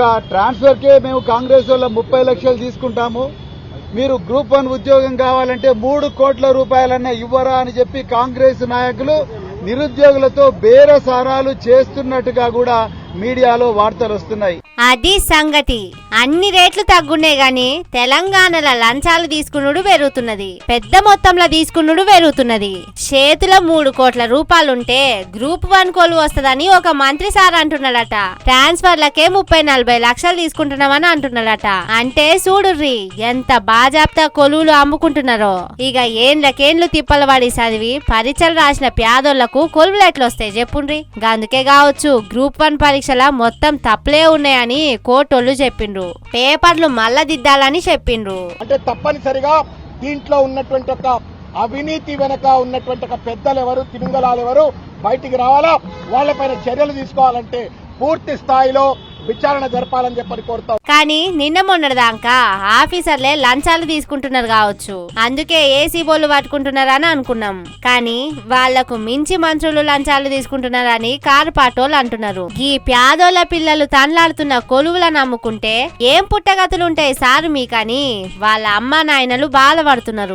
Transfer కే మేము కాంగ్రెస్ వాళ్ళ 30 లక్షలు తీసుకుంటాము. మీరు గ్రూప్ 1 ఉద్యోగం కావాలంటే 3 కోట్ల రూపాయలన్నా ఇవ్వరా అని చెప్పి కాంగ్రెస్ నాయకులు నిరుద్యోగులతో బేరసారాలు చేస్తున్నట్టుగా కూడా మీడియాలో వార్తలు వస్తున్నాయి. అది సంగతి. అన్ని రేట్లు తగ్గునే గాని తెలంగాణలో లంచాలు తీసుకునుడు పెరుగుతున్నది, పెద్ద మొత్తంలో తీసుకునుడు పెరుగుతున్నది. చేతిలో 3 కోట్ల రూపాయలుంటే గ్రూప్ 1 కొలువు వస్తదని ఒక మంత్రి సార్ అంటున్నాడట. ట్రాన్స్ఫర్లకే 30-40 లక్షలు తీసుకుంటున్నామని అంటున్నాడట. అంటే చూడుర్రి ఎంత బాజాప్తా కొలువులు అమ్ముకుంటున్నారో. ఇక ఏండ్లకేండ్లు తిప్పలు పడి చదివి పరీక్షలు రాసిన పేదోళ్లకు కొలువులు ఎట్లొస్తాయి చెప్పుండ్రి. అందుకే కావచ్చు గ్రూప్ 1 పరీక్షల మొత్తం తప్పులే ఉన్నాయని కోర్టోళ్ళు చెప్పిండ్రు. పేపర్లు మళ్ళా దిద్దాలని చెప్పిండ్రు. అంటే తప్పనిసరిగా దీంట్లో ఉన్నటువంటి ఒక అవినీతి వెనక ఉన్నటువంటి ఒక పెద్దలు ఎవరు, తిమింగలాలు ఎవరు బయటికి రావాలా, వాళ్ళపైన చర్యలు తీసుకోవాలంటే పూర్తి స్థాయిలో విచారణ జరపాలని చెప్పని కోరుతాం. కానీ నిన్న మొన్నటిదాకా ఆఫీసర్లే లంచాలు తీసుకుంటున్నారు కావచ్చు, అందుకే ఏసీ బోర్లు పట్టుకుంటున్నారని అనుకున్నాం. కానీ వాళ్లకు మించి మంత్రులు లంచాలు తీసుకుంటున్నారని కారుపాటోళ్ళు అంటున్నారు. ఈ పేదోళ్ళ పిల్లలు తన్లాడుతున్న కొలువులను నమ్ముకుంటే ఏం పుట్టగతులుంటాయి సారు మీకని వాళ్ళ అమ్మా నాయనలు బాధపడుతున్నారు.